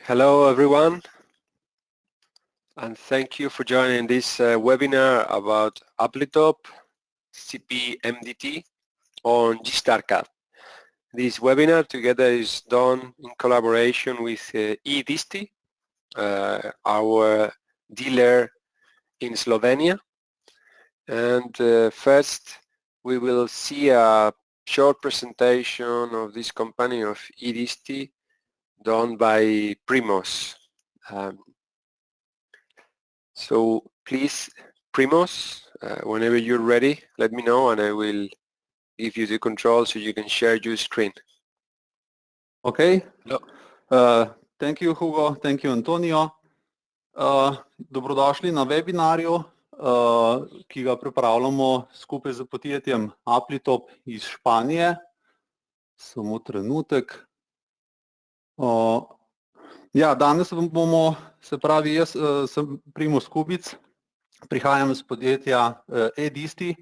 Hello everyone, and thank you for joining this webinar about aplitop TcpMDT on GstarCAD. This webinar together is done in collaboration with eDisti, our dealer in Slovenia. And first we will see a short presentation of this company of eDisti done by Primos. So please, Primos, whenever you're ready, let me know and I will give you the control so you can share your screen. Okay. No. Thank you, Hugo. Thank you, Antonio. Dobrodošli na webinarju, ki ga pripravljamo skupaj z podjetjem Aplitop iz Španije. Samo trenutek. Ja, danes bomo, se pravi, jaz sem Primož Kubic, prihajam iz podjetja eDisti,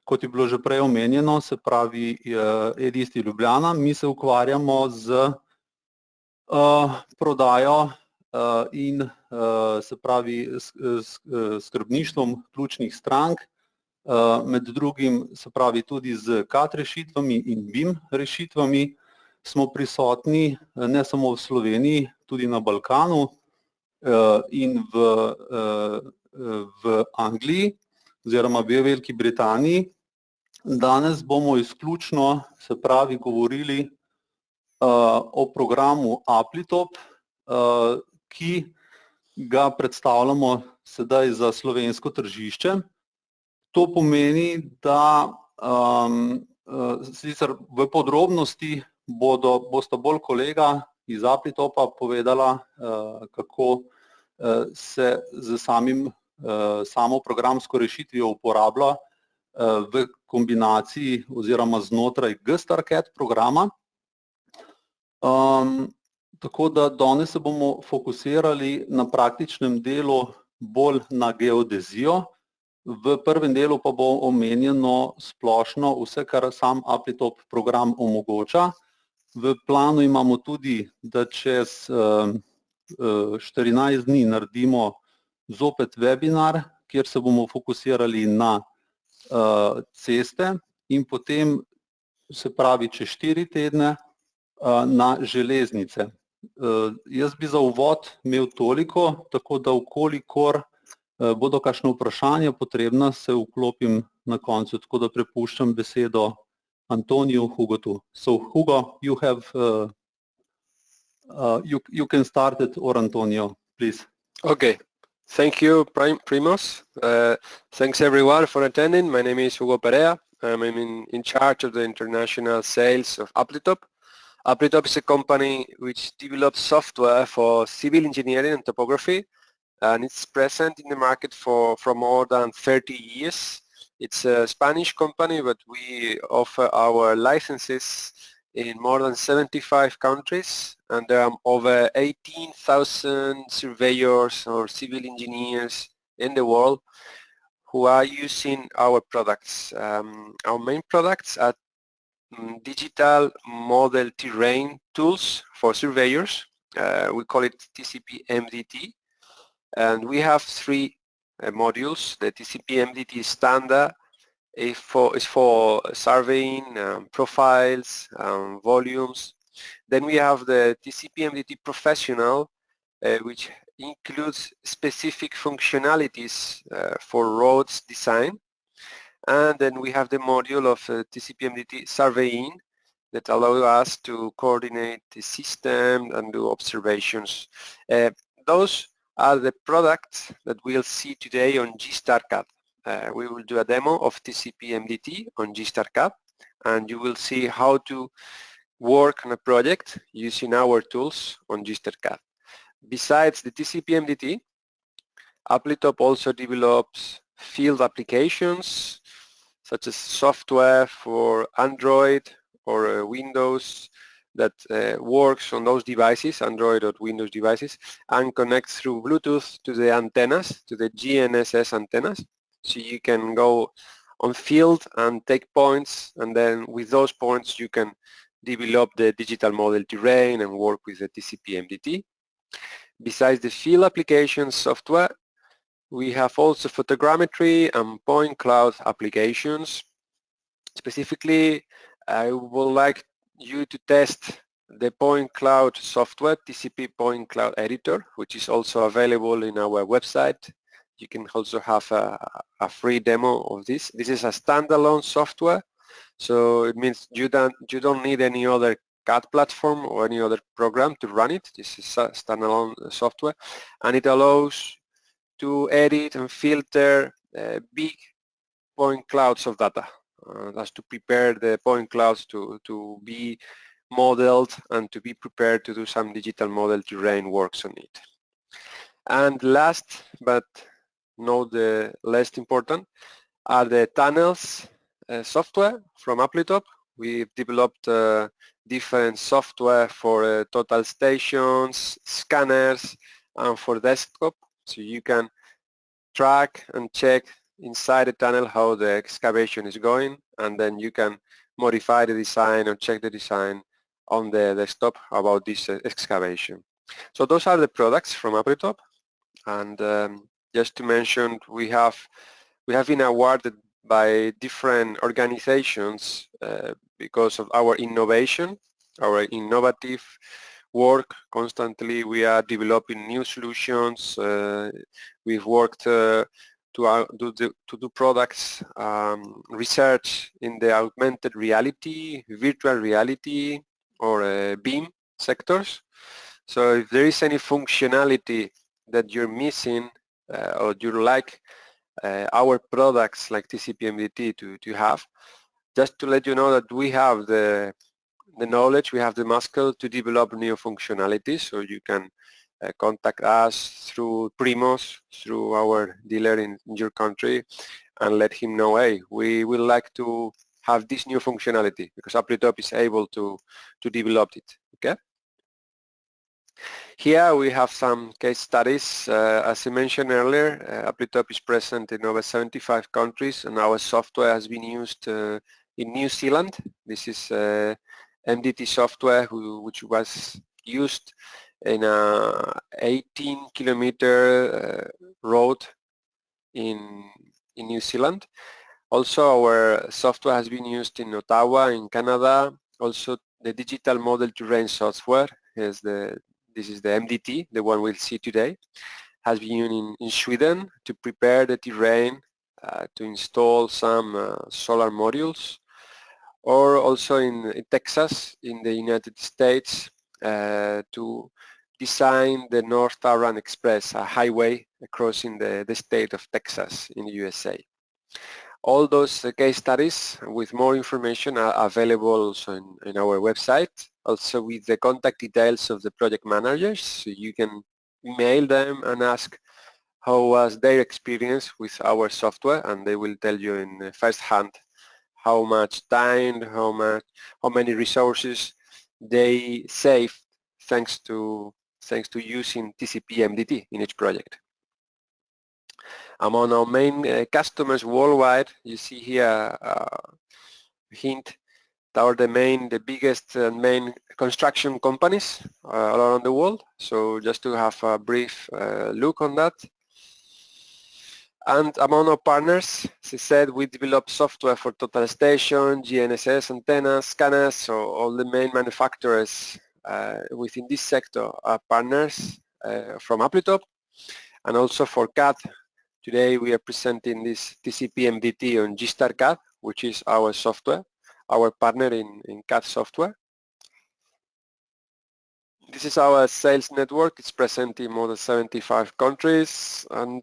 kot je bilo že prej omenjeno, se pravi eDisti Ljubljana. Mi se ukvarjamo z prodajo in se pravi skrbništvom ključnih strank, med drugim se pravi tudi z CAD rešitvami in BIM rešitvami. Smo prisotni ne samo v Sloveniji, tudi na Balkanu in v Angliji oziroma v Veliki Britaniji. Danes bomo izključno, se pravi, govorili o programu aplitop, ki ga predstavljamo sedaj za slovensko tržišče. To pomeni, da sicer v podrobnosti bosta bolj kolega iz aplitopa povedala, kako se z samo programsko rešitvijo uporablja v kombinaciji oziroma znotraj GstarCAD programa. Tako da danes se bomo fokusirali na praktičnem delu bolj na geodezijo. V prvem delu pa bo omenjeno splošno vse, kar sam aplitop program omogoča. V planu imamo tudi, da čez 14 dni naredimo zopet webinar, kjer se bomo fokusirali na ceste in potem, se pravi, čez 4 tedne na železnice. Jaz bi za uvod imel toliko, tako da vkolikor bodo kakšne vprašanja potrebna, se vklopim na koncu, tako da prepuščam besedo Antoniju Hugotu. So Hugo, you have, you can start it, or Antonio, please. Okay, thank you, Primos. Thanks everyone for attending. My name is Hugo Perea. I'm in charge of the international sales of aplitop. Aplitop is a company which develops software for civil engineering and topography, and it's present in the market for more than 30 years. It's a Spanish company, but we offer our licenses in more than 75 countries, and there are over 18,000 surveyors or civil engineers in the world who are using our products. Our main products are digital model terrain tools for surveyors. We call it TcpMDT, and we have 3 modules. The TcpMDT standard is for surveying, profiles, volumes. Then we have the TcpMDT professional, which includes specific functionalities for roads design. And then we have the module of TcpMDT surveying that allow us to coordinate the system and do observations. Those are the products that we'll see today on GstarCAD. We will do a demo of TcpMDT on GstarCAD, and you will see how to work on a project using our tools on GstarCAD. Besides the TcpMDT, aplitop also develops field applications such as software for Android or Windows that works on those devices, Android or Windows devices, and connects through Bluetooth to the antennas, to the GNSS antennas. So you can go on field and take points, and then with those points you can develop the digital model terrain and work with the TcpMDT. Besides the field application software, we have also photogrammetry and point cloud applications. Specifically, I would like you to test the point cloud software, TCP Point Cloud Editor, which is also available in our website. You can also have a free demo of this. This is a standalone software, so it means you don't need any other CAD platform or any other program to run it. This is a standalone software, and it allows to edit and filter big point clouds of data. That's to prepare the point clouds to be modeled and to be prepared to do some digital model terrain works on it. And last but not the least important are the tunnels software from aplitop. We've developed different software for total stations, scanners, and for desktop, so you can track and check inside the tunnel how the excavation is going, and then you can modify the design or check the design on the desktop about this excavation. So those are the products from aplitop, and just to mention, we have been awarded by different organizations because of our innovation, our innovative work. Constantly we are developing new solutions. We've worked to do products, research in the augmented reality, virtual reality, or BIM sectors. So if there is any functionality that you're missing or you like our products like TcpMDT to have, just to let you know that we have the knowledge, we have the muscle to develop new functionalities, so you can contact us through Primos, through our dealer in your country, and let him know, hey, we would like to have this new functionality, because aplitop is able to develop it, okay? Here we have some case studies. As I mentioned earlier, aplitop is present in over 75 countries, and our software has been used in New Zealand. This is MDT software which was used in a 18-kilometer road in New Zealand. Also, our software has been used in Ottawa, in Canada. Also, the digital model terrain software is this is the MDT, the one we'll see today, has been used in Sweden to prepare the terrain, to install some solar modules, or also in Texas, in the United States, to design the North Taran Express, a highway crossing the state of Texas in the USA. All those case studies with more information are available also in our website, also with the contact details of the project managers, so you can email them and ask how was their experience with our software, and they will tell you in first hand how much time, how many resources they save thanks to using TcpMDT in each project. Among our main customers worldwide, you see here a hint that are the biggest and main construction companies all around the world. So just to have a brief look on that. And among our partners, as I said, we develop software for total station, GNSS antennas, scanners, so all the main manufacturers within this sector are partners from aplitop, and also for CAD. Today we are presenting this TcpMDT on GstarCAD, which is our software, our partner in CAD software. This is our sales network. It's present in more than 75 countries, and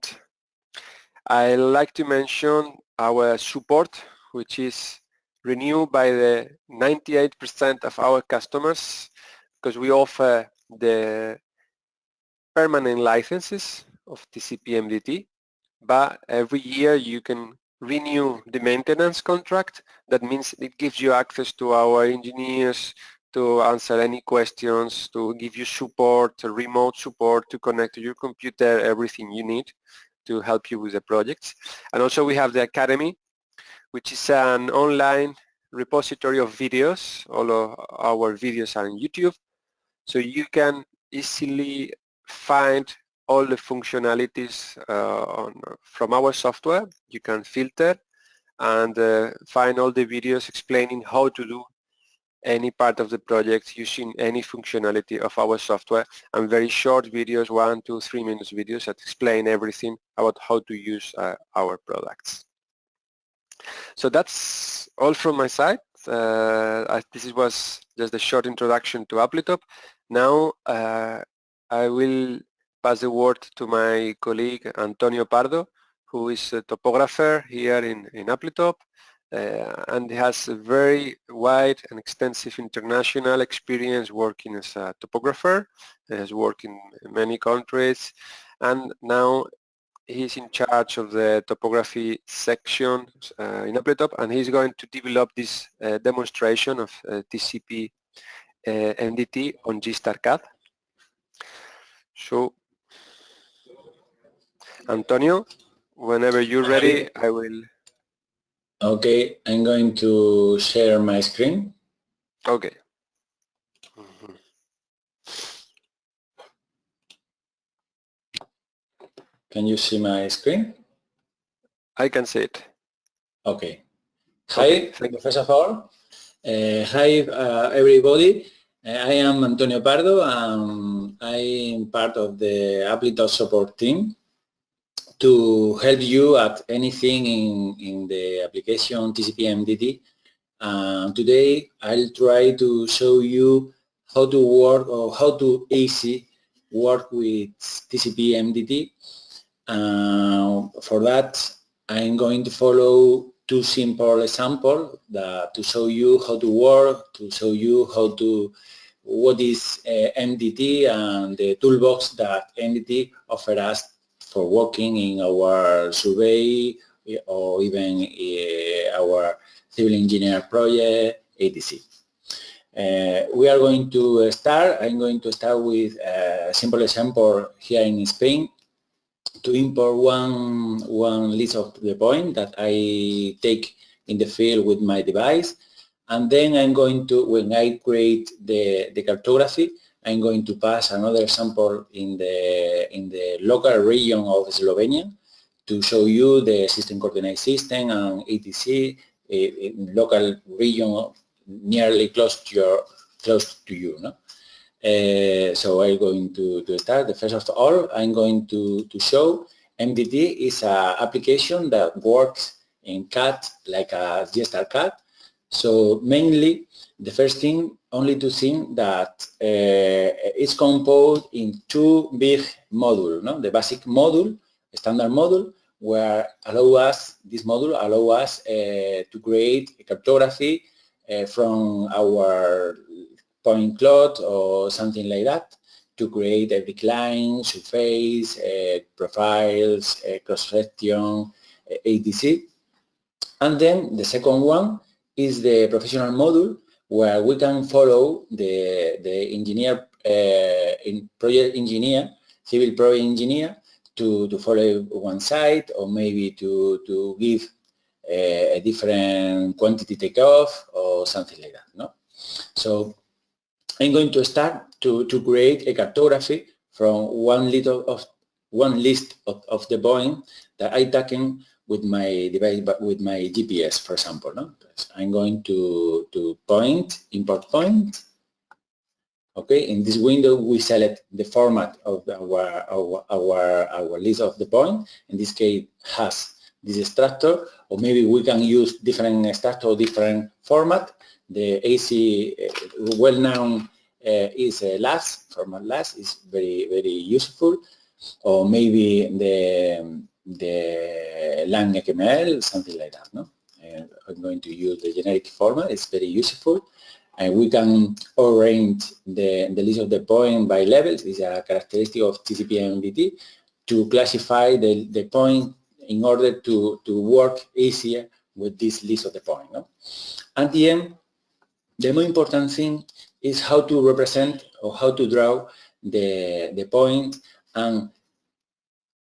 I like to mention our support, which is renewed by the 98% of our customers, because we offer the permanent licenses of TcpMDT, but every year you can renew the maintenance contract. That means it gives you access to our engineers to answer any questions, to give you support, remote support, to connect to your computer, everything you need to help you with the projects. And also we have the Academy, which is an online repository of videos. All of our videos are on YouTube, so you can easily find all the functionalities from our software. You can filter and find all the videos explaining how to do any part of the project using any functionality of our software, and very short videos, 1, 2, 3 minutes videos that explain everything about how to use our products. So that's all from my side. This was just a short introduction to aplitop. Now I will pass the word to my colleague Antonio Pardo, who is a topographer here in aplitop, and has a very wide and extensive international experience working as a topographer. He has worked in many countries, and now he's in charge of the topography section in aplitop, and he's going to develop this demonstration of TcpMDT on GstarCAD. So, Antonio, whenever you're ready, I will. Okay, I'm going to share my screen. Okay. Can you see my screen? I can see it. Okay. Okay, Hi, first of all. Hi, everybody. I am Antonio Pardo, and I'm part of the aplitop support team to help you at anything in the application TcpMDT. Today I'll try to show you how to work or how to easy work with TcpMDT. For that, I'm going to follow two simple examples to show you how to work, to show you how to what is MDT and the toolbox that MDT offers us for working in our survey or even our civil engineer project, etc. We are going to start. I'm going to start with a simple example here in Spain to import one list of the point that I take in the field with my device. And then I'm going to, when I create the cartography, I'm going to pass another sample in the local region of Slovenia to show you the system coordinate system and etc. In local region nearly close to you. No? So I'm going to start. The first of all, I'm going to show MDT is an application that works in CAD like a GstarCAD. So mainly, the first thing, only to think that it's composed in two big modules. No? The basic module, standard module, where this module allow us to create a cartography from our point cloud or something like that to create every line, surface, profiles, cross-section, etc. And then the second one is the professional module, where we can follow the engineer, project engineer, civil project engineer, to follow one site, or maybe to give a different quantity takeoff or something like that. No? So I'm going to start to create a cartography from one list of the point that I taken with my device, but with my GPS, for example. No? I'm going to import point. Okay, in this window we select the format of our list of the point. In this case, has this structure, or maybe we can use different structure, different format. The AC well-known is LAS, format LAS is very useful, or maybe the lang XML, something like that. No, I'm going to use the generic format. It's very useful, and we can arrange the list of the point by levels. It's a characteristic of TcpMDT to classify the point in order to work easier with this list of the point. No? At the end, the more important thing is how to represent or how to draw the point and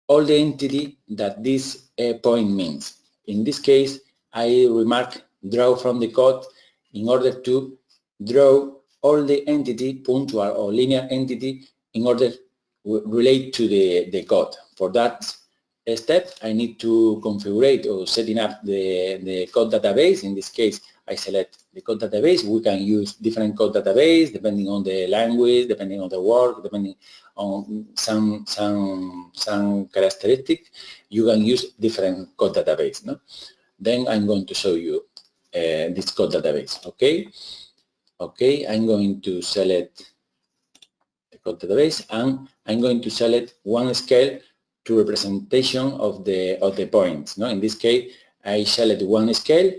all the entity that this point means. In this case, I remark draw from the code in order to draw all the entity, punctual or linear entity, in order relate to the code. For that step, I need to configure or setting up the code database. In this case, I select the code database. We can use different code database depending on the language, depending on the work, depending on some characteristic. You can use different code database. No? Then I'm going to show you this code database. Okay. Okay. I'm going to select the code database, and I'm going to select one scale to representation of the points. No? In this case, I select one scale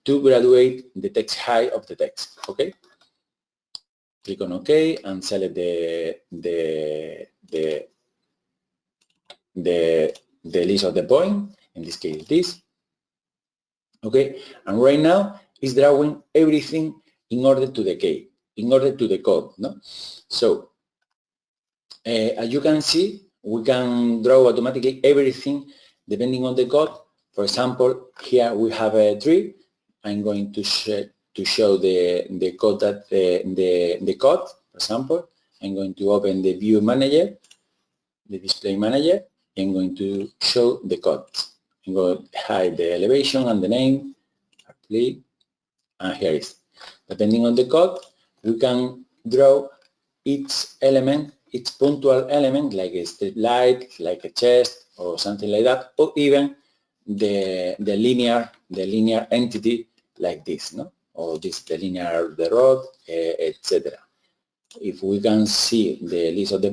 to graduate the text height of the text. Okay. Click on OK and select the list of the point. In this case, this. Okay. And right now, it's drawing everything in order to the code. No. So as you can see, we can draw automatically everything depending on the code. For example, here we have a tree. I'm going to show the code that the code. For example, I'm going to open the view manager, the display manager. I'm going to show the code. I'm going to hide the elevation and the name. Apply, and here it is. Depending on the code, we can draw each element, each punctual element, like a strip light, like a chest, or something like that, or even the linear entity like this, no? Or the linear the road, etc. If we can see the list of the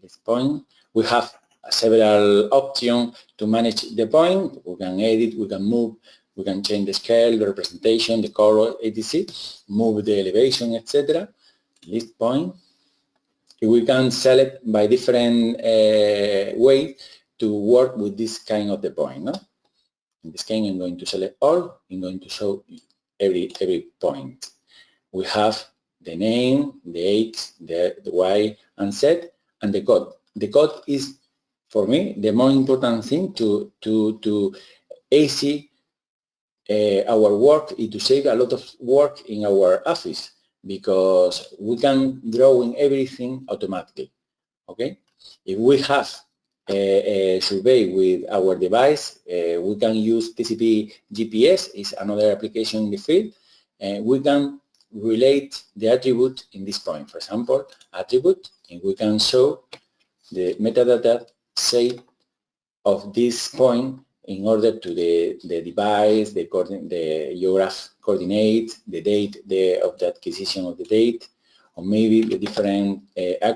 this point, we have several options to manage the point. We can edit, we can move, we can change the scale, the representation, the color, etc. Move the elevation, etc. List point. We can select by different ways to work with this kind of the point. No? In this case, I'm going to select all. I'm going to show every point. We have the name, the X, the Y, and Z, and the code. The code is, for me, the more important thing to easy our work, is to save a lot of work in our office, because we can draw in everything automatically. Okay, if we have a survey with our device, we can use TcpGPS, is another application in the field, and we can relate the attribute in this point. For example, attribute, and we can show the metadata set of this point in order to the device, the geograph coordinate, the date of the acquisition of the date, or maybe the different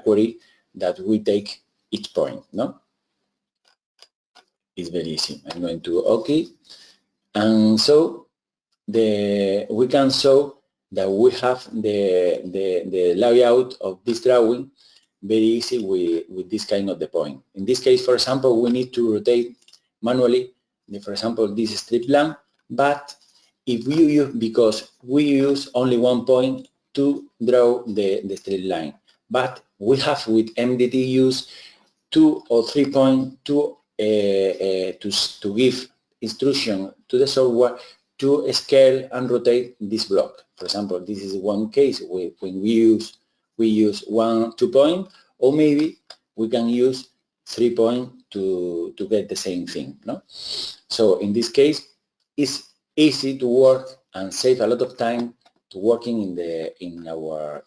query that we take each point. No, it's very easy. I'm going to OK, and so we can show that we have the layout of this drawing very easy with this kind of the point. In this case, for example, we need to rotate manually, for example, this strip line, but if we use, because we use only one point to draw the straight line, but we have with MDT use 2 or 3 points to give instruction to the software to scale and rotate this block. For example, this is one case when we use 1, 2 points, or maybe we can use 3 points to get the same thing. No? So in this case, it's easy to work and save a lot of time to working in our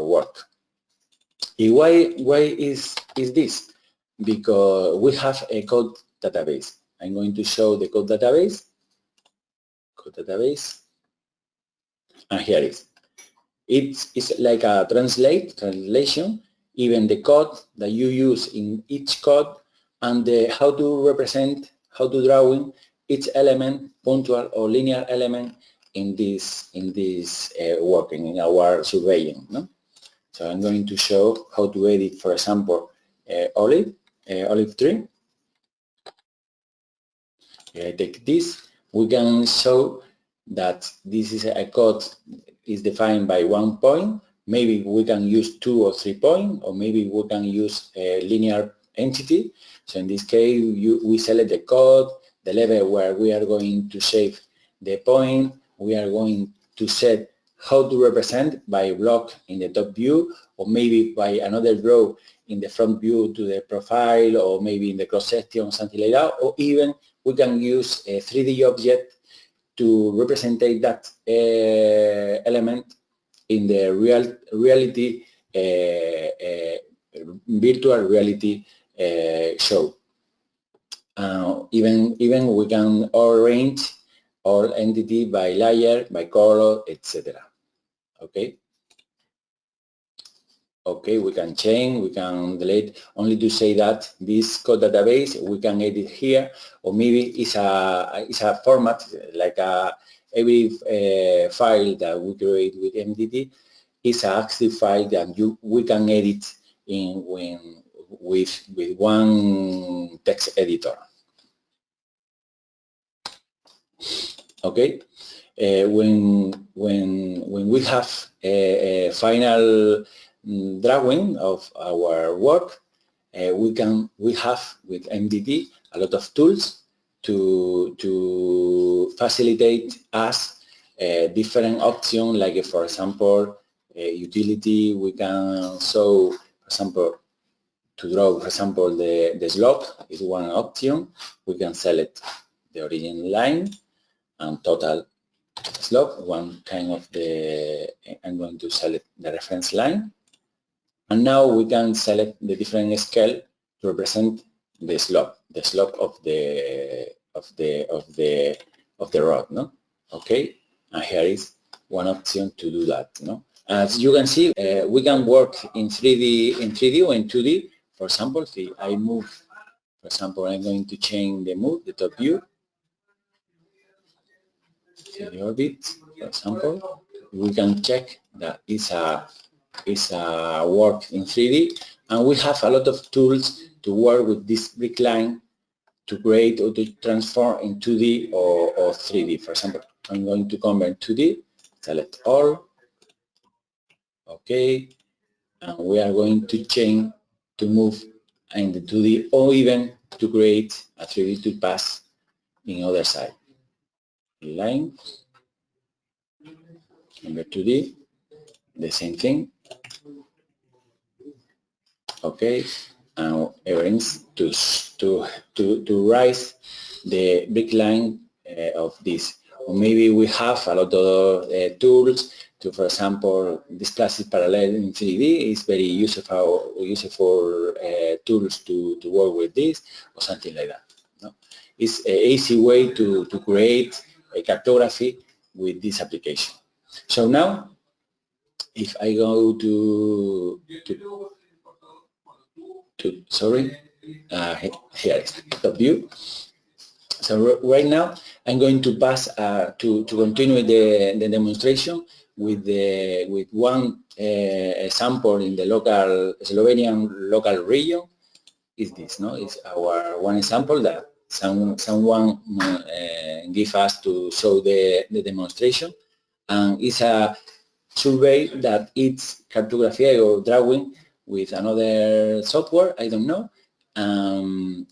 work. Why is this? Because we have a code database. I'm going to show the code database. And here it is. It's like a translation, even the code that you use in each code, and how to drawing each element, punctual or linear element in this working in our surveying. No? So I'm going to show how to edit, for example, olive tree. I take this. We can show that this is a code is defined by 1 point. Maybe we can use 2 or 3 points, or maybe we can use a linear entity. So in this case, we select the code, the level where we are going to save the point. We are going to set how to represent by block in the top view, or maybe by another row in the front view to the profile, or maybe in the cross section, something like that, or even we can use a 3D object to represent that element in the virtual reality show. Even we can arrange all entity by layer, by color, etc. Okay. Okay, we can change, we can delete. Only to say that this code database we can edit here, or maybe it's a format like every file that we create with MDT is an active file that we can edit with one text editor. Okay, when we have a final drawing of our work, we have with MDT a lot of tools to facilitate us different options, like for example utility. We can show, for example, to draw, for example, the slope is one option. We can select the origin line and total slope, one kind of I'm going to select the reference line. And now we can select the different scale to represent the slope of the road, no? Okay, and here is one option to do that, no? As you can see, we can work in 3D or in 2D. For example, if I move, for example, I'm going to change the top view, the orbit, for example. We can check that it's a work in 3D, and we have a lot of tools to work with this brick line to create or to transform in 2D or 3D. For example, I'm going to convert 2D, select all, okay, and we are going to change to move in the 2D, or even to create a 3D to pass in other side. Line, convert 2D, the same thing. Okay, and everything's to rise the brick line of this. Or maybe we have a lot of tools to, for example, this classic parallel in 3D is very useful tools to work with this, or something like that. No? It's an easy way to create a cartography with this application. So now, if I go to sorry, here is top view. So right now I'm going to pass to continue the demonstration with one sample in the local Slovenian local region. Is this, no? It's our one example that someone give us to show the demonstration, and it's a survey that it's cartography or drawing with another software, I don't know, and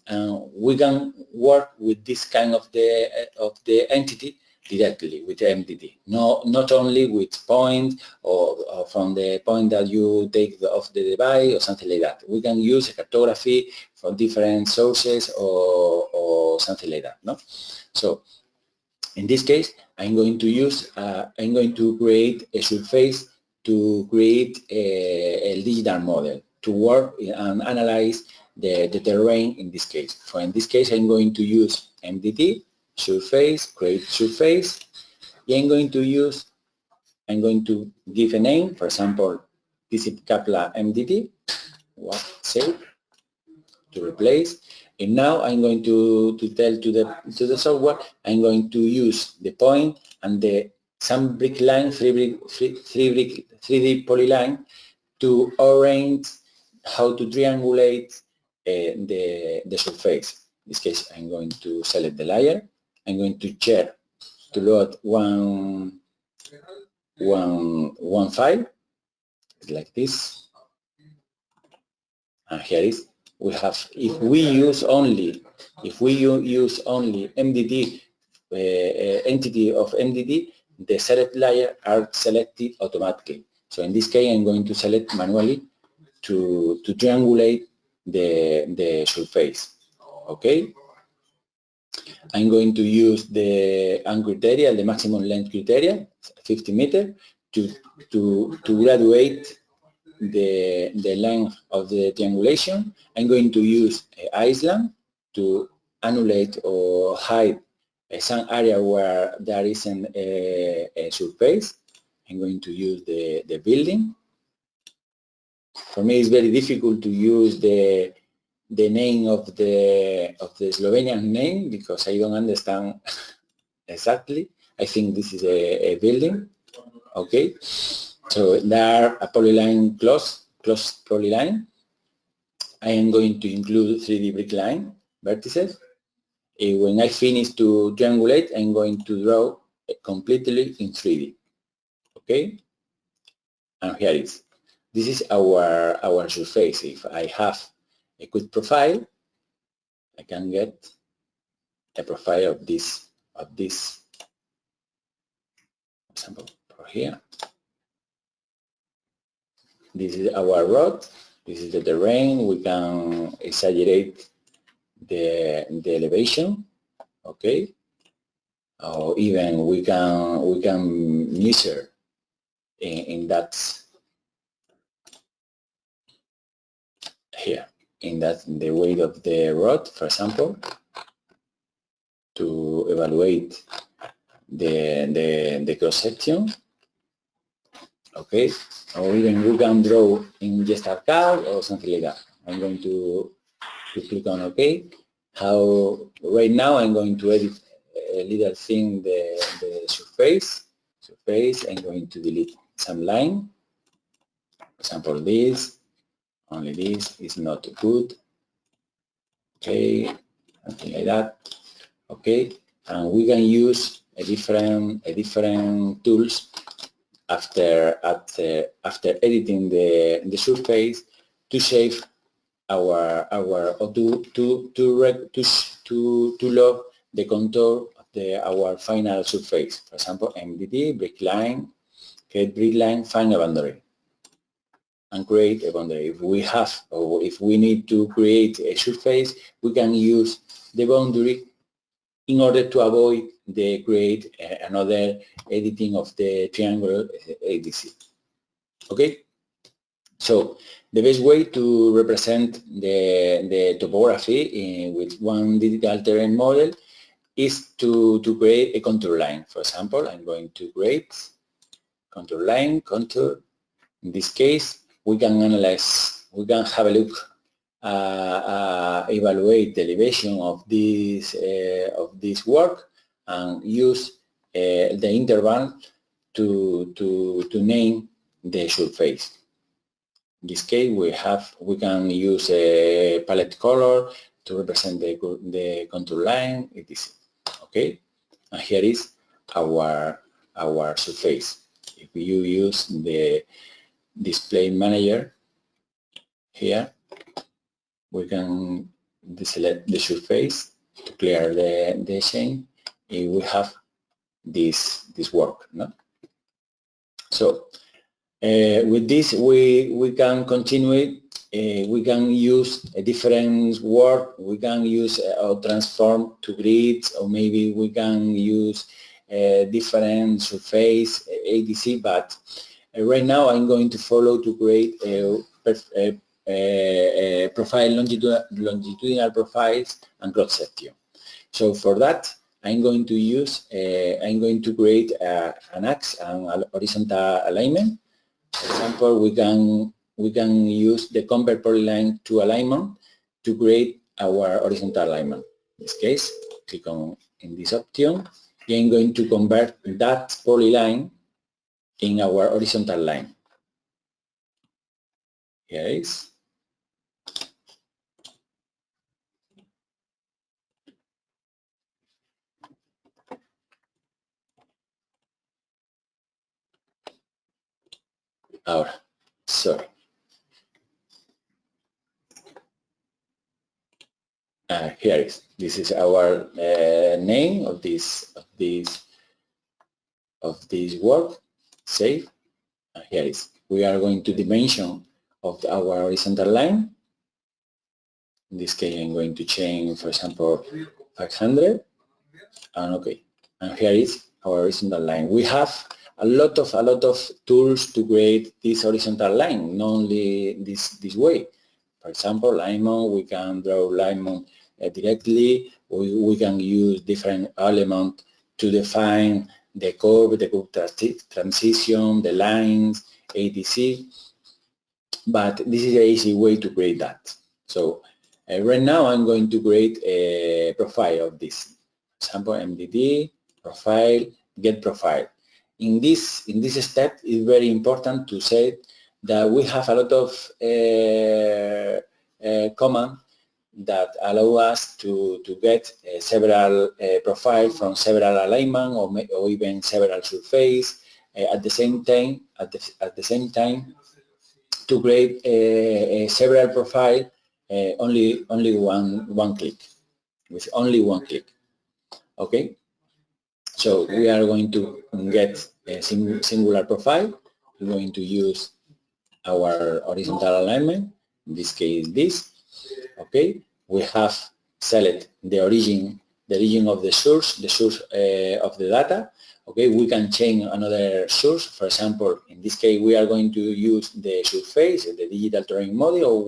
we can work with this kind of the entity directly with MDT. Not only with point or from the point that you take off the device or something like that. We can use a cartography from different sources or something like that. No, so in this case, I'm going to create a surface to create a digital model to work and analyze the terrain in this case. So in this case, I'm going to use MDT, surface, create surface. I'm going to give a name, for example, TcpMDT, save, to replace. And now I'm going to tell to the software, I'm going to use the point and some brick line, 3D polyline to arrange how to triangulate the surface. In this case, I'm going to select the layer. I'm going to share to load one file like this. And here is. We have, if we use only MDT, entity of MDT, the select layer are selected automatically. So in this case, I'm going to select manually to triangulate the surface. Okay. I'm going to use the criteria, the maximum length criteria, 50 meters, to graduate the length of the triangulation. I'm going to use Iceland to annulate or hide some area where there isn't a surface. I'm going to use the building. For me, it's very difficult to use the name of the Slovenian name because I don't understand exactly. I think this is a building. Okay, so there are a polyline close polyline. I am going to include 3D brick line vertices. When I finish to triangulate, I'm going to draw completely in 3D. Okay, and here it is. This is our surface. If I have a good profile, I can get a profile of this, for example, for here. This is our road. This is the terrain. We can exaggerate the elevation, okay? Or even we can measure in that here, in the weight of the rod, for example, to evaluate the cross section. Okay, or even we can draw in GstarCAD or something like that. I'm going to click on OK. Right now I'm going to edit a little thing, the surface. I'm going to delete some line. For example, this, only this is not good. Okay, something like that. Okay, and we can use a different tools after editing the surface to save or to log the contour of our final surface. For example, MDT, brick line, create brick line, find a boundary, and create a boundary. If we have, or if we need to create a surface, we can use the boundary in order to avoid the create another editing of the triangle ADC. Okay, so the best way to represent the topography with one digital terrain model is to create a contour line. For example, I'm going to create contour line, contour. In this case, we can analyze, we can have a look, evaluate the elevation of this work and use the interval to name the surface. In this case, we can use a palette color to represent the contour line, etc. Okay, and here is our surface. If you use the display manager here, we can deselect the surface to clear the chain. We have this work. No? So with this, we can continue. We can use a different work. We can use or transform to grids, or maybe we can use a different surface, ADC. But right now, I'm going to follow to create a profile, longitudinal profiles and cross section. So for that, I'm going to use, I'm going to create an axis and horizontal alignment. For example, we can use the convert polyline to alignment to create our horizontal alignment. In this case, click on in this option. I'm going to convert that polyline in our horizontal line. Here it is. Ahora, sorry. Here it is. This is our name of this of this work, save, and here is. We are going to dimension of our horizontal line. In this case, I'm going to change, for example, 500, and okay. And here is our horizontal line. We have a lot of tools to create this horizontal line, not only this way. For example, alignment, we can draw alignment directly. We can use different elements to define the curve transition, the lines, ATC. But this is an easy way to create that. So right now I'm going to create a profile of this. For example, MDT, profile, get profile. In this step, it's very important to say that we have a lot of commands that allow us to get several profiles from several alignment or even several surface at the same time. At the same time, to create several profile only one click, with only one click. Okay. So we are going to get a singular profile. We're going to use our horizontal alignment. In this case, this. Okay. We have select the origin of the source of the data. Okay. We can change another source. For example, in this case, we are going to use the surface, the digital terrain model,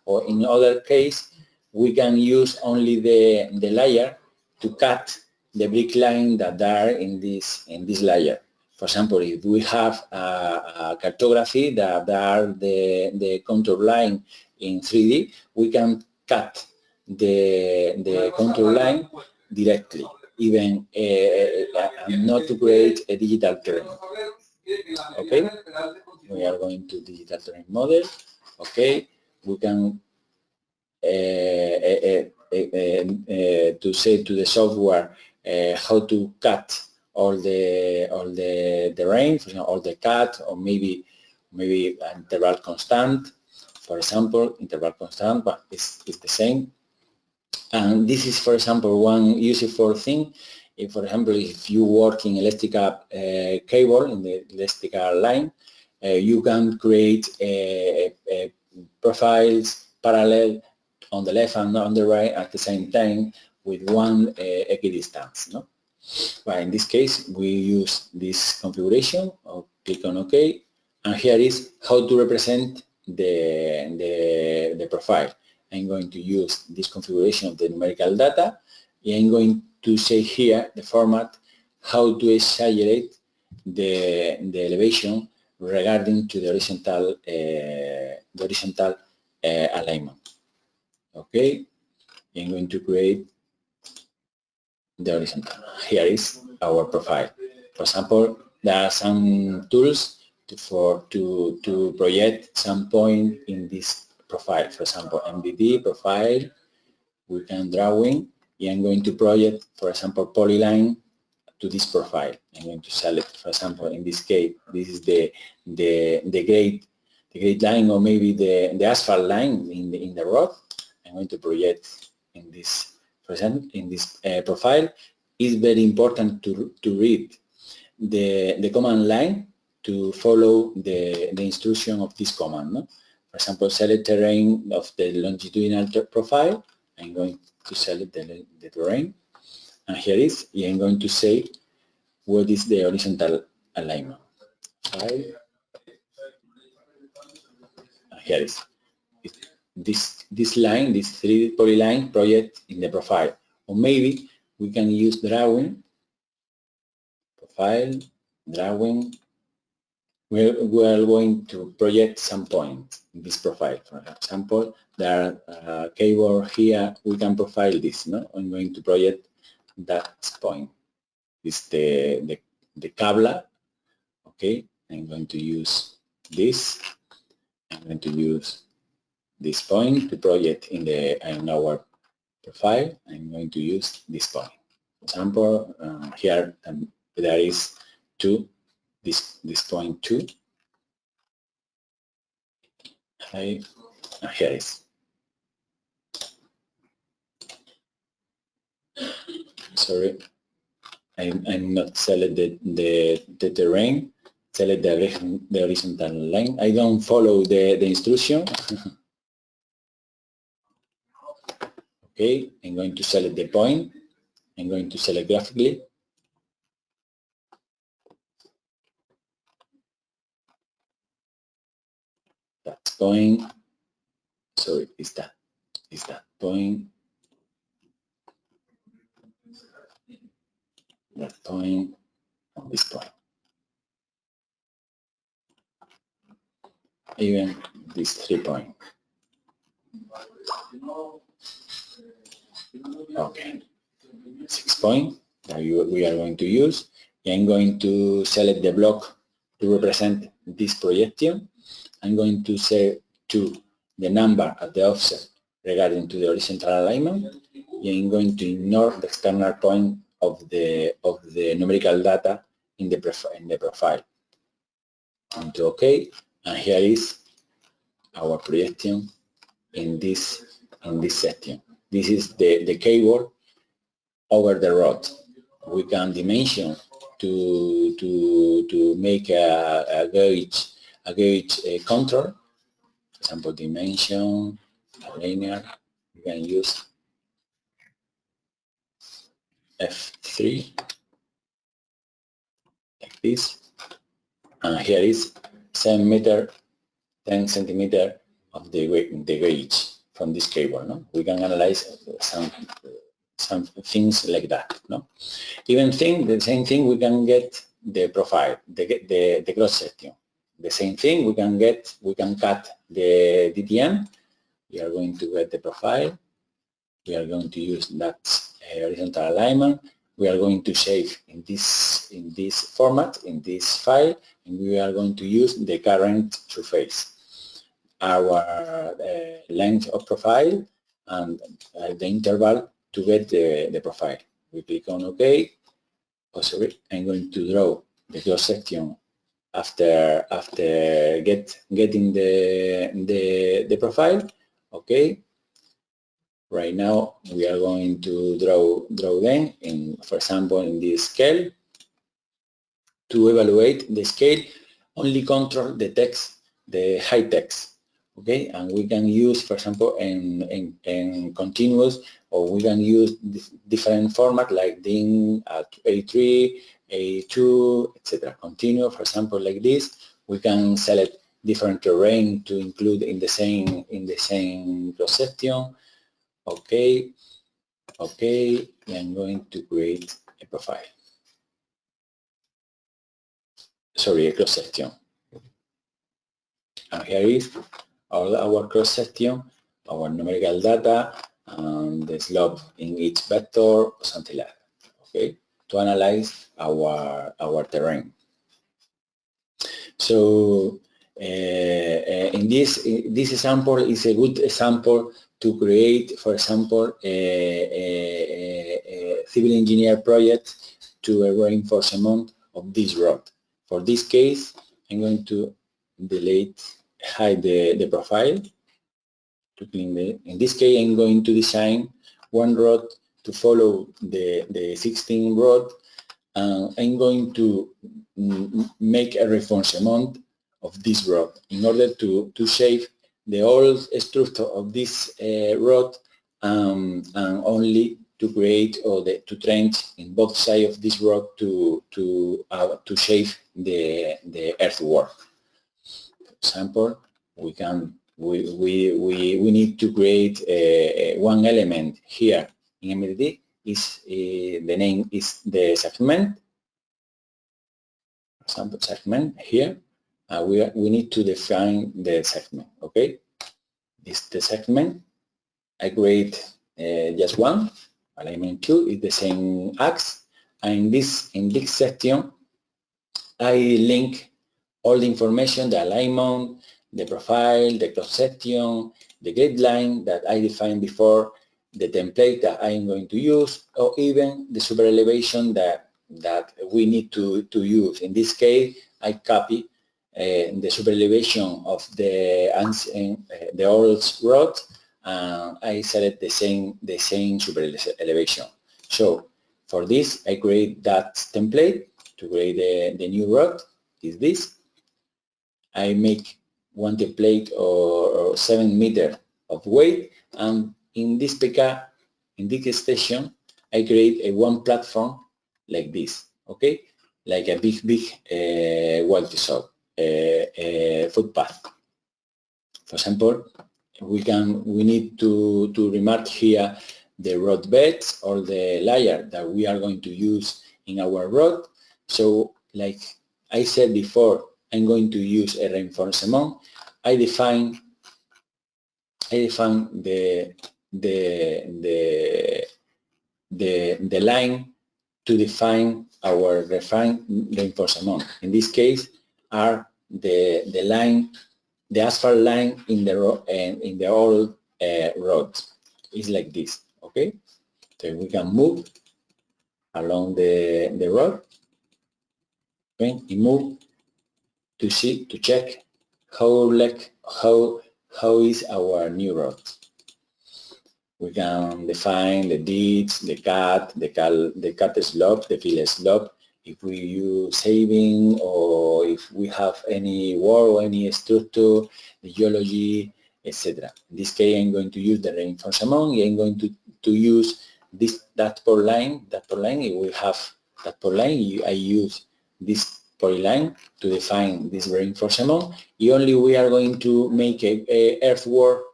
or in other case, we can use only the layer to cut the brick line that are in this layer. For example, if we have a cartography that are the contour line in 3D, we can cut the contour line directly, even not to create a digital terrain. Okay, we are going to digital terrain model. Okay, we can to say to the software how to cut all the terrain, for example, all the cut, or maybe interval constant. For example, interval constant, but it's the same. And this is, for example, one useful thing. If, for example, if you work in electrical cable, in the electrical line, you can create profiles parallel on the left and on the right at the same time with one equidistance. No? But in this case, we use this configuration. I'll click on OK, and here is how to represent the profile. I'm going to use this configuration of the numerical data. And I'm going to say here the format, how to exaggerate the elevation regarding to the horizontal alignment. Okay, I'm going to create the horizontal. Here is our profile. For example, there are some tools to project some point in this profile. For example, MDT profile, we can drawing. I'm going to project, for example, polyline to this profile. I'm going to select, for example, in this case, this is the grade line, or maybe the asphalt line in the road. I'm going to project in this profile. It's very important to read the command line to follow the instruction of this command. No? For example, select terrain of the longitudinal profile. I'm going to select the terrain, and here is. I'm going to say what is the horizontal alignment. File. And here is. This line, this 3D polyline project in the profile. Or maybe we can use drawing, profile, drawing. We are going to project some point in this profile. For example, there are cable here. We can profile this. No, I'm going to project that point. It's the cabla. Okay, I'm going to use this. I'm going to use this point to project in our profile. I'm going to use this point. For example, here there is this point 2. Okay, here is. Sorry. I'm not select the terrain, select the horizontal line. I don't follow the instruction. Okay, I'm going to select the point. I'm going to select graphically. That's point. Sorry, is that point. That point on this point. Even this 3 point. Okay, 6 point that we are going to use. I'm going to select the block to represent this projection. I'm going to say to the number at the offset regarding to the horizontal alignment. I'm going to ignore the external point of the numerical data in the profile. And to OK, and here is our projection in this section. This is the cable over the road. We can dimension to make a gauge control. For example, dimension, linear. We can use F3 like this, and here is 7 meter, 10 centimeter of the gauge from this cable. No, we can analyze some things like that. No, the same thing we can get the profile, the cross section. The same thing we can cut the DTM. We are going to get the profile. We are going to use that horizontal alignment. We are going to save in this format, in this file, and we are going to use the current surface, our length of profile, and the interval to get the profile. We click on OK. Oh, sorry, I'm going to draw the cross section after getting the profile. OK. Right now we are going to draw them in, for example, in this scale. To evaluate the scale, only control the text, the high text. Okay, and we can use, for example, in continuous, or we can use different format like DIN at A3, A2, etc. Continue, for example, like this. We can select different terrain to include in the same cross section. Okay, I'm going to create a profile. Sorry, a cross section. And here is our cross section, our numerical data, and the slope in each vector, or something like that. Okay, to analyze our terrain. So in this example is a good example to create, for example, a civil engineer project to a reinforcement of this road. For this case, I'm going to hide the profile. In this case, I'm going to design one road to follow the 16 road, and I'm going to make a reinforcement of this road in order to save the old structure of this road, and only to create or to trench in both sides of this road to save the earthwork. For example, we need to create one element here in MDT. The name is the segment. For example, segment here. We need to define the segment. Okay, this the segment. I create just one. Alignment 2 is the same axis, and in this section I link all the information, the alignment, the profile, the cross section, the grid line that I defined before, the template that I am going to use, or even the super elevation that we need to use. In this case, I copy the super elevation of the old road, and I select the same super elevation. So For this, I create that template to create the new road. Is this. I make one template or 7 meters of weight, and in this PK, in this station, I create a one platform like this, okay? Like a big footpath. For example, we need to remark here the road beds or the layer that we are going to use in our road. So, like I said before, I'm going to use a reinforcement. I define the line to define our reinforcement. In this case, are the line, the asphalt line in the road and in the old road. It's like this, okay? So we can move along the road. Okay, we move to see, to check how is our new road. We can define the ditch, the cut slope, the fill slope, if we use saving or if we have any wall or any structure, the geology, etc. In this case, I'm going to use the reinforcement. I'm going to use that polyline. If we have that polyline, I use this polyline to define this reinforcement. Only we are going to make a earthwork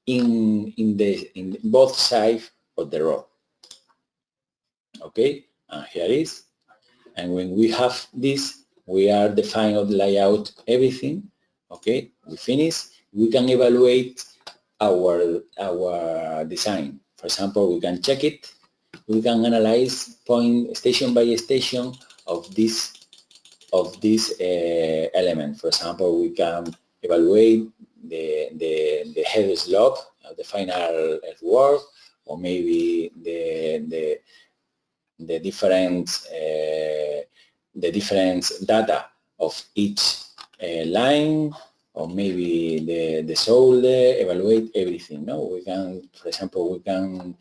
in both sides of the road. Okay, and here is. And when we have this, we are defining the layout, everything. Okay, we finish. We can evaluate our design. For example, we can check it. We can analyze point station by station of this element. For example, we can evaluate the head slope, the final earthwork, or maybe the different data of each line, or maybe the shoulder, evaluate everything. No, we can, for example, we can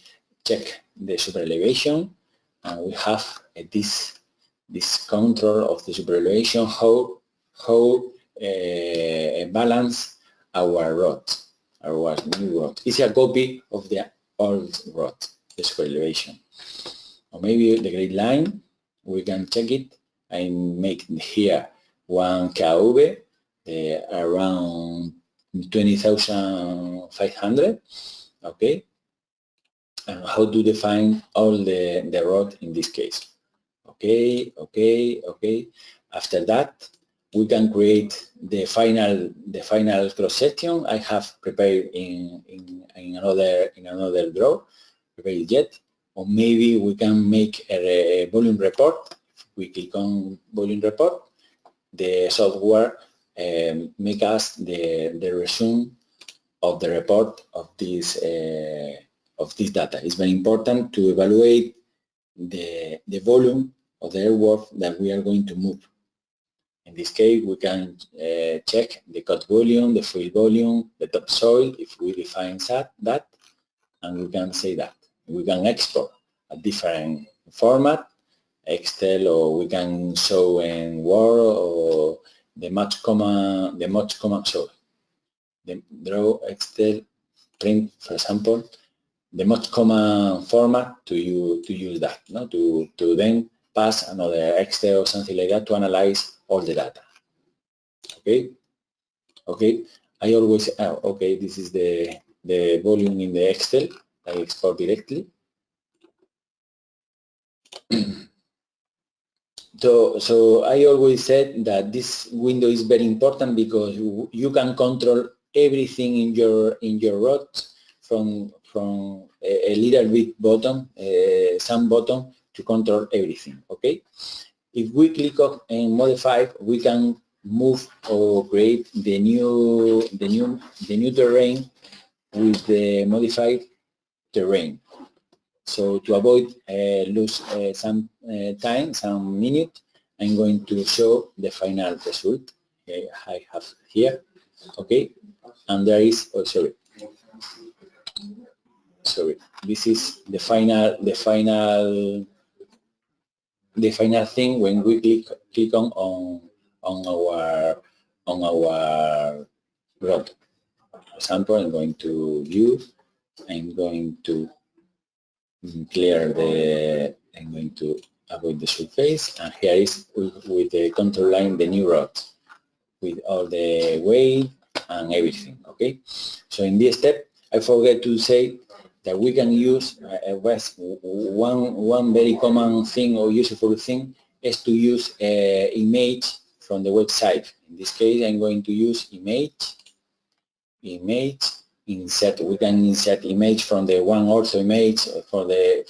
check the super elevation, and we have this control of the super elevation, how balance our road, our new road. It's a copy of the old road, the super elevation. Or maybe the grid line, we can check it. I make here one KV, around 20,500, okay? And how to define all the road in this case. Okay. After that, we can create the final cross section I have prepared in another draw, prepared yet. Or maybe we can make a volume report. If we click on volume report, the software make us the resume of the report of this data. It's very important to evaluate the volume of the earthwork that we are going to move. In this case, we can check the cut volume, the fill volume, the topsoil, if we define that, and we can say that. We can export a different format, Excel, or we can show in Word, or the draw, Excel, print, for example, the most common format to use that, no? To then pass another Excel or something like that to analyze all the data. Okay. I always okay. This is the volume in the Excel. I export directly. So I always said that this window is very important because you can control everything in your road from a little bit button, some button to control everything. Okay. If we click on and modify, we can move or create the new terrain with the modified terrain. So to avoid lose some time, some minute, I'm going to show the final result. Okay, I have here. Okay, and there is sorry. This is the final the final thing when we click on our road. For example, I'm going to view. I'm going to clear the. I'm going to avoid the surface, and here is with the contour line the new road with all the weight and everything. Okay. So in this step, I forget to say that we can use one very common thing or useful thing is to use image from the website. In this case, I'm going to use image, insert. We can insert image from the one also image for the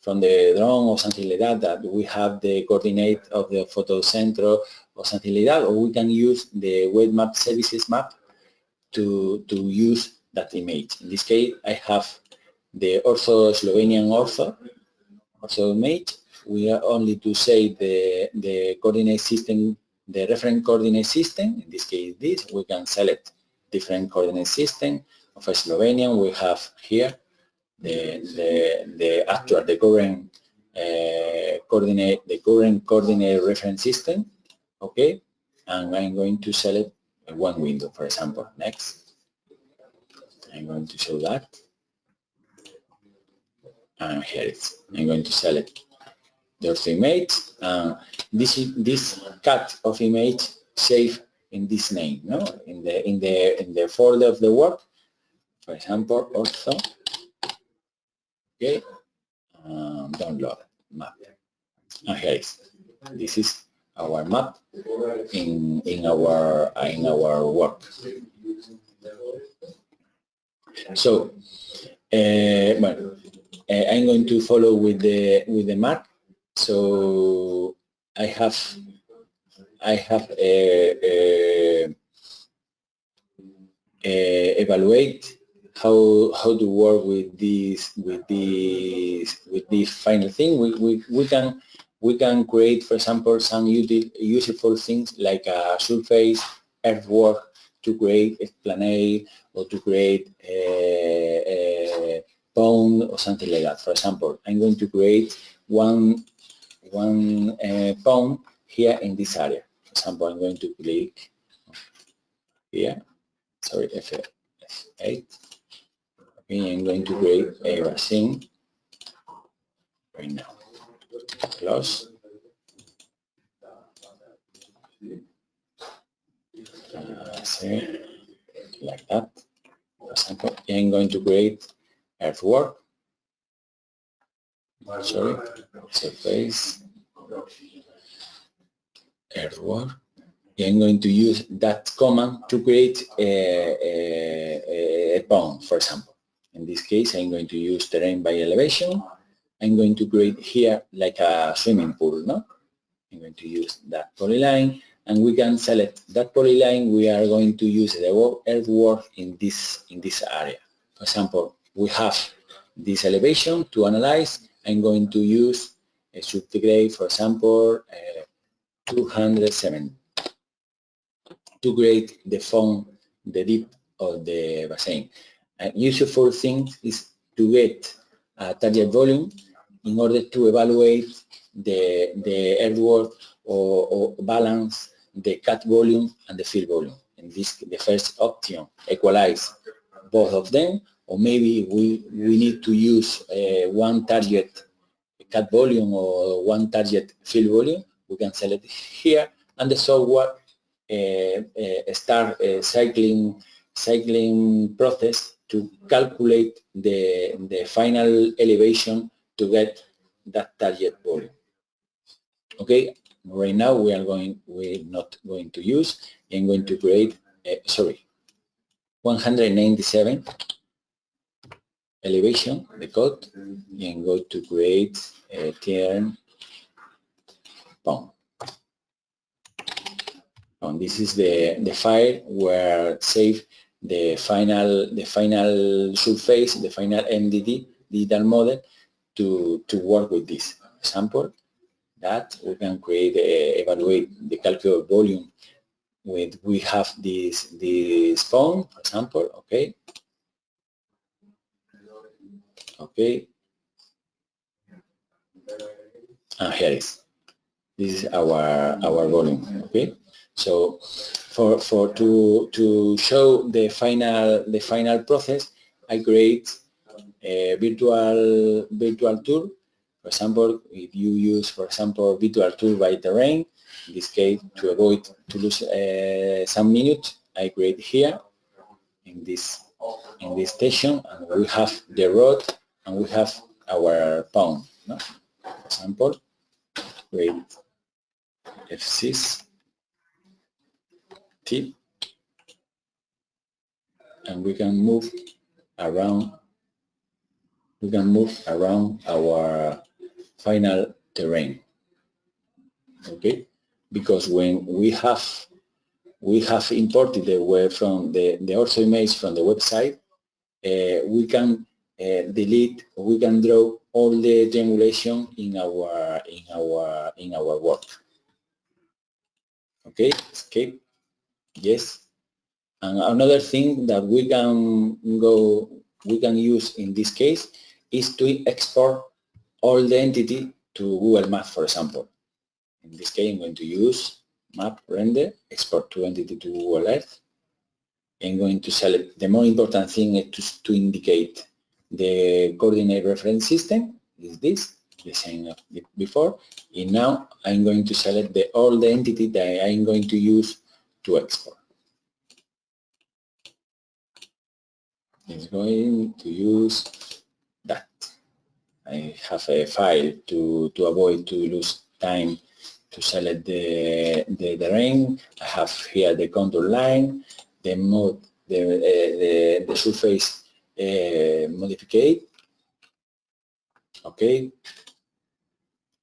from the drone or something like that. That we have the coordinate of the photo center or something like that. Or we can use the web map services map to use that image. In this case, I have the Slovenian ortho image. We are only to say the coordinate system, the reference coordinate system. In this case, this we can select different coordinate system of Slovenian. We have here the current coordinate reference system. Okay, and I'm going to select one window, for example. Next, I'm going to show that. And here it is. I'm going to select the ortho image. This cut of image saved in this name, no? In the folder of the work. For example, ortho. Okay. Download map. And here it is. This is our map in our work. So, well. I'm going to follow with the map. So I have evaluate how to work with this final thing. We can create, for example, some useful things like a surface, earthwork, to create esplanade or to create pond or something like that. For example, I'm going to create one pond here in this area. For example, I'm going to click here. Sorry, F8. Okay, I'm going to create a basin right now. Close. Like that. For example, I'm going to create earthwork. Sorry, surface, earthwork. I'm going to use that command to create a pond, for example. In this case, I'm going to use terrain by elevation. I'm going to create here like a swimming pool, no? I'm going to use that polyline, and we can select that polyline. We are going to use the earthwork in this area. For example, we have this elevation to analyze. I'm going to use a subgrade, for example, 207 to create the depth of the basin. A useful thing is to get a target volume in order to evaluate the earthwork or balance the cut volume and the fill volume. In this, the first option, equalize both of them, or maybe we need to use one target cut volume or one target fill volume. We can select here, and the software start a cycling process to calculate the final elevation to get that target volume. Okay, right now we're not going to use. I'm going to create 197 elevation, the code, and go to create a turn pond. And this is the file where save the final surface, the final MDT digital model to work with this. For example, that we can create evaluate the calculable volume with we have this pond, for example. Okay. Okay. And here it is. This is our volume. Okay. So to show the final process, I create a virtual tour. For example, if you use, for example, virtual tour by terrain, in this case, to avoid to lose some minutes, I create here in this station, and we have the road and we have our pound. No? For example, create F6 tip, and we can move around. We can move around our final terrain. Okay, because when we have imported the web from the ortho image from the website, we can delete, we can draw all the triangulation in our work. Okay, escape, yes. And another thing that we can use in this case is to export all the entity to Google Maps, for example. In this case, I'm going to use map render, export to entity to Google Earth. I'm going to select, the more important thing is to indicate the coordinate reference system, is this, the same before. And now I'm going to select all the entity that I'm going to use to export. It's going to use that. I have a file to avoid to lose time to select the terrain. I have here the contour line, the mode, the surface modify. Okay,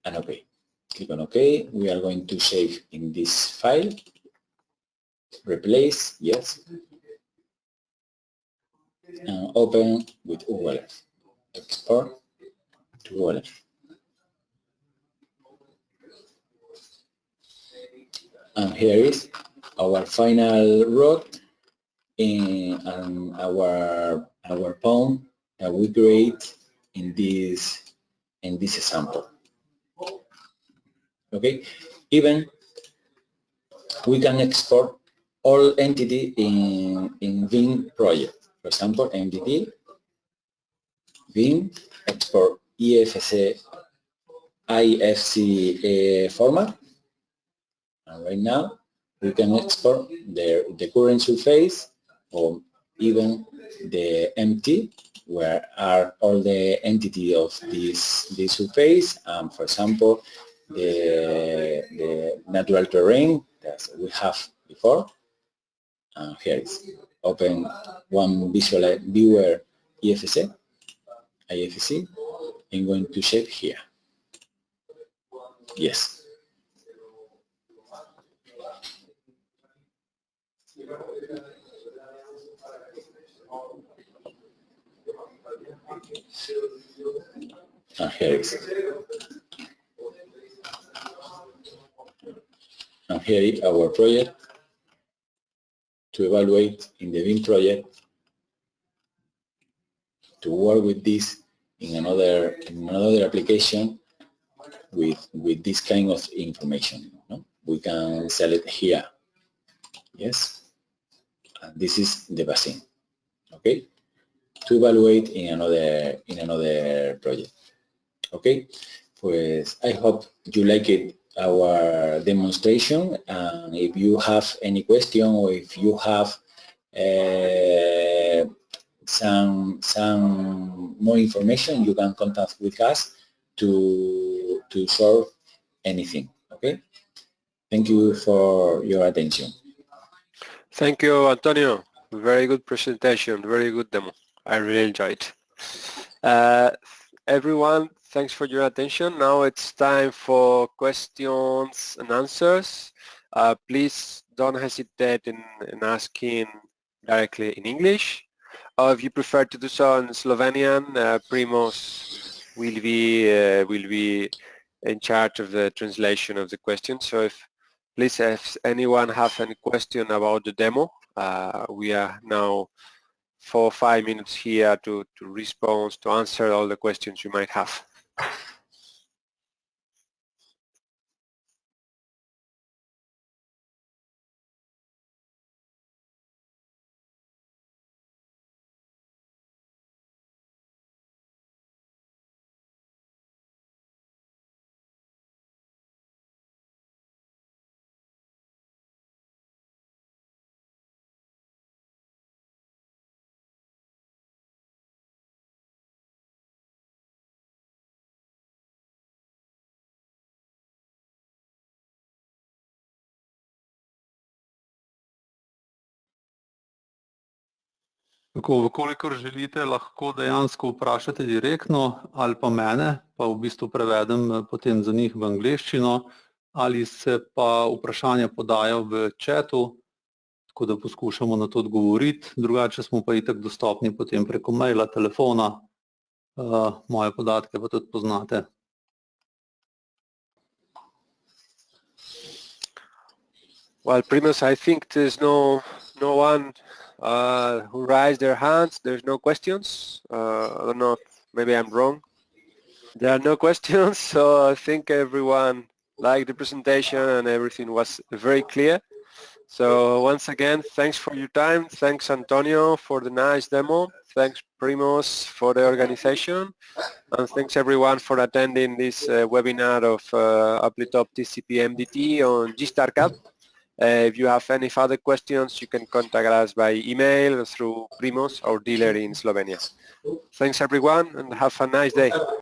and okay. Click on OK. We are going to save in this file. Replace, yes. And open with Google Earth. Export to Google Earth. And here is our final road and our pound that we create in this example. Okay, even we can export all entity in Vim project. For example, MDT, Vim, export IFC format, and right now we can export the current surface or even the empty, where are all the entity of this surface, and for example the natural terrain that we have before. And here is open one visual viewer IFC. I'm going to save here. Yes. And here is our project to evaluate in the Vim project, to work with this in another application with this kind of information. No? We can select here. Yes, and this is the basin. Okay, to evaluate in another project. Okay, pues I hope you like it, our demonstration, and if you have any question or if you have some more information, you can contact with us to solve anything. Okay, thank you for your attention. Thank you, Antonio. Very good presentation, very good demo. I really enjoyed it. Everyone, thanks for your attention. Now it's time for questions and answers. Please don't hesitate in asking directly in English. Or if you prefer to do so in Slovenian, Primoz will be in charge of the translation of the question. So please, if anyone has any question about the demo, we are now 4 or 5 minutes here to respond, to answer all the questions you might have. Tako, vkolikor želite, lahko dejansko vprašate direktno ali pa mene, pa v bistvu prevedem potem za njih v angleščino, ali se pa vprašanja podajo v chatu, tako da poskušamo na to odgovoriti, drugače smo pa itak dostopni potem preko maila, telefona, moje podatke pa tudi poznate. Well, Primos, I think there's no one who raised their hands. There's no questions. I don't know if maybe I'm wrong. There are no questions, so I think everyone liked the presentation and everything was very clear. So once again, thanks for your time. Thanks, Antonio, for the nice demo. Thanks, Primos, for the organization. And thanks, everyone, for attending this webinar of aplitop TcpMDT on GstarCAD. If you have any further questions, you can contact us by email or through Primos, our dealer in Slovenia. Thanks, everyone, and have a nice day.